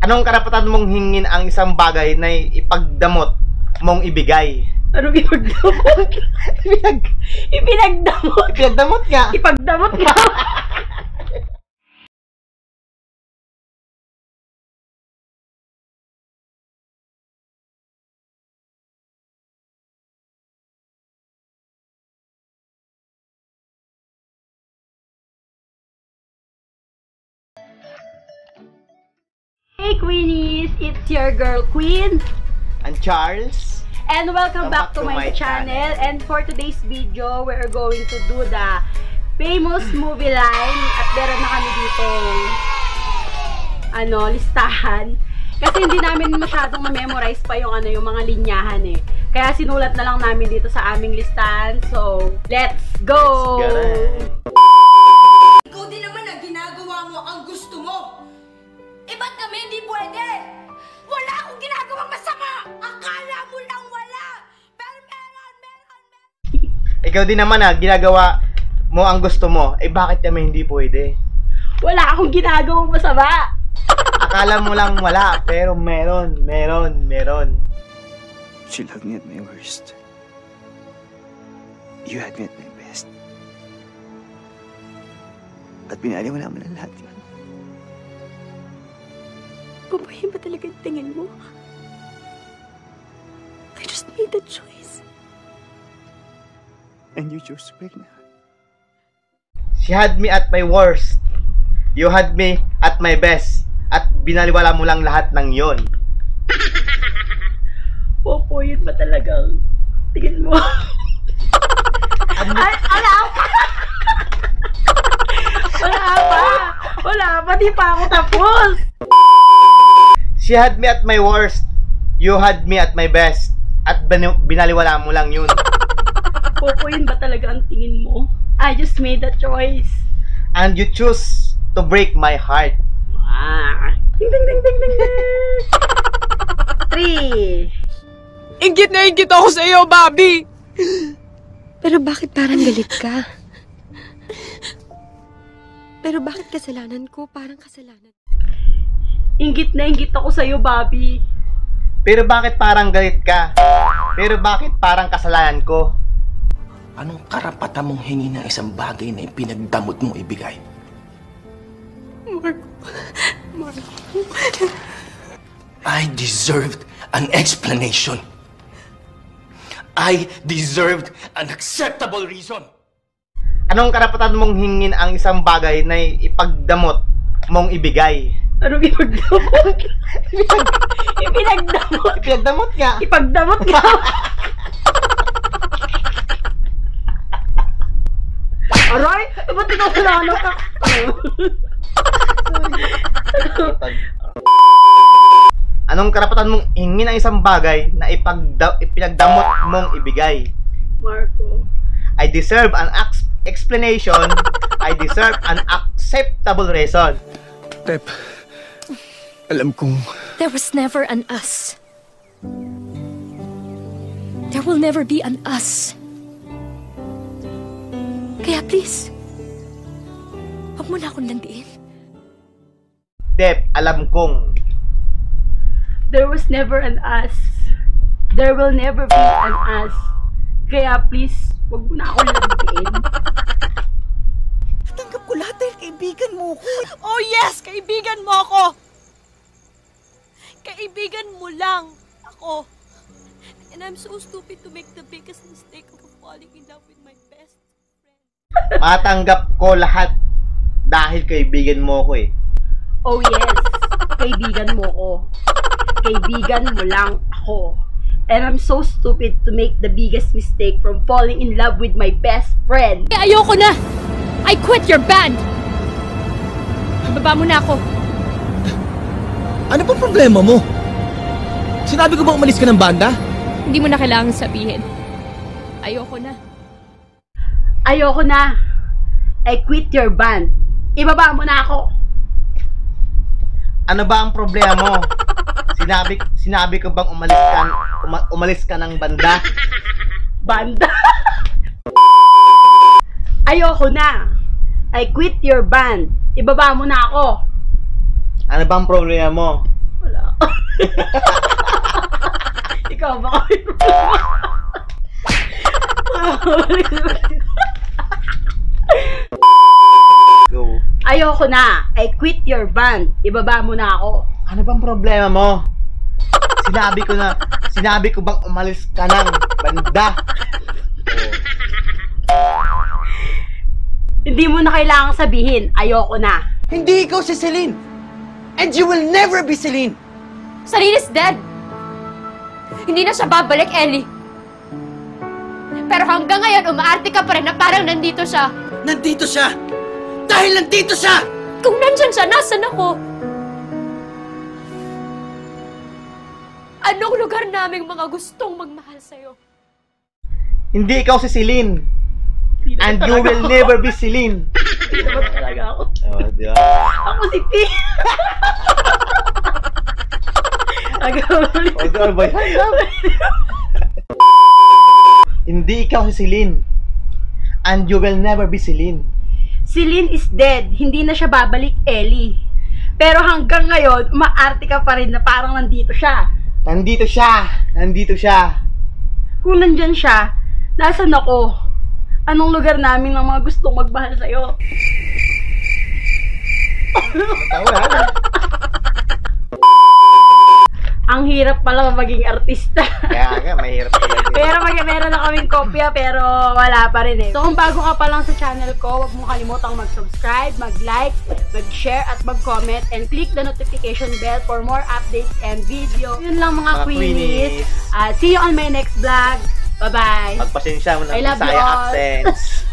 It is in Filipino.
Anong karapatan mong hingin ang isang bagay na ipagdamot mong ibigay? Anong ipagdamot? Ipinagdamot. Ipagdamot nga. Ipagdamot nga. Hey Queenies! It's your girl Queen. And Charles. And welcome back to my channel. And for today's video, we're going to do the famous movie line. At meron na kami dito listahan. Kasi hindi namin masyadong ma-memorize pa yung yung mga linyahan eh. Kaya sinulat na lang namin dito sa aming listahan. So, let's go! Ikaw din naman na ginagawa mo ang gusto mo. Eh ba't kami hindi pwede? Wala akong ginagawang masama! Akala mo lang wala! Pero meron! Ikaw din naman ginagawa mo ang gusto mo. Eh bakit kami hindi pwede? Wala akong ginagawang masama! Akala mo lang wala, pero meron. She loved me at my worst. You had me at my best. At pinaliwala mo na lahat yun. Babahin ba talaga yung tingin mo? I just made the choice. And you chose to break my heart. She had me at my worst. You had me at my best. At binaliwala mo lang lahat ng yon. Popo, yun ba talagang tingin mo? Wala pa, di pa ako tapos. She had me at my worst. You had me at my best. At binaliwala mo lang yun. Popo, yun ba talaga ang tingin mo? I just made a choice. And you choose to break my heart. Ding ding ding ding ding ding. 3. Inggit na inggit ako sa iyo, Bobby! Pero bakit parang galit ka? Pero bakit kasalanan ko? Parang kasalanan. Inggit na inggit ako sa'yo, Bobby. Pero bakit parang galit ka? Pero bakit parang kasalanan ko? Anong karapatan mong hingi ng isang bagay na ipinagdamot mong ibigay? Marco. I deserved an explanation. I deserved an acceptable reason. Anong karapatan mong hingin ang isang bagay na ipagdamot mong ibigay? Anong ipagdamot? Ipinagdamot. Ipagdamot nga. Ipagdamot nga. Aray! Ba't ikaw kasalanan ka? Anong karapatan mong hingin ang isang bagay na ipinagdamot mong ibigay? Marco. I deserve an explanation. I deserve an acceptable reason. Pep, alam kong... There was never an us. There will never be an us. Kaya please, huwag mo na akong landiin. Dep, alam kong There was never an us. There will never be an us. Kaya please, huwag mo na akong landiin. Tanggap ko lahat dahil kaibigan mo ko. Oh yes! Kaibigan mo ako! Kaibigan mo lang ako. And I'm so stupid to make the biggest mistake of falling in love with my best friend. matanggap ko lahat dahil kaibigan mo ko eh. Oh yes, kaibigan mo ko. Kaibigan mo lang ako. And I'm so stupid to make the biggest mistake from falling in love with my best friend. Ayoko na! I quit your band! Baba mo na ako. Ano pa problema mo? Sinabi ko ba umalis ka ng banda? Hindi mo na kailangang sabihin. Ayoko na. Ayoko na. I quit your band. Ibaba mo na ako. Ano ba ang problema mo? Sinabi ko bang umalis ka ng banda? Banda? Ayoko na. I quit your band. Ibaba mo na ako. Ano ba ang problema mo? Ikaw ba? Go. Ayoko na. I quit your band. Ibaba mo na ako. Ano bang problema mo? Sinabi ko bang umalis ka ng banda? Hindi mo na kailangang sabihin. Ayoko na. Hindi ikaw si Celine! And you will never be Celine! Celine is dead! Hindi na siya babalik, Ellie. Pero hanggang ngayon, umaarte ka pa rin na parang nandito siya. Nandito siya! Dahil nandito siya! Kung nandyan siya, nasan ako? Anong lugar naming mga gustong magmahal sa'yo? Hindi ikaw si Celine. And you will never be Celine. Hindi naman talaga ako. Oh, di ba? Ako si P. Agawin. Oh, di ba? Hindi ikaw si Celine. And you will never be Celine. Celine is dead. Hindi na siya babalik, Ellie. Pero hanggang ngayon, umaarte ka pa rin na parang nandito siya. Nandito siya. Nandito siya. Kung nandyan siya, nasan ako? Anong lugar namin ng mga gustong magmahal sa'yo? Tawa. Ang hirap pala maging artista. Kaya nga, mahirap talaga. Pero meron na kaming kopya pero wala pa rin eh. So kung bago ka pa lang sa channel ko, huwag mo kalimutang mag-subscribe, mag-like, mag-share at mag-comment and click the notification bell for more updates and video. Yun lang mga Queenies. See you on my next vlog. Bye-bye. Pagpasensya mo I ng love you Bisaya all. accents.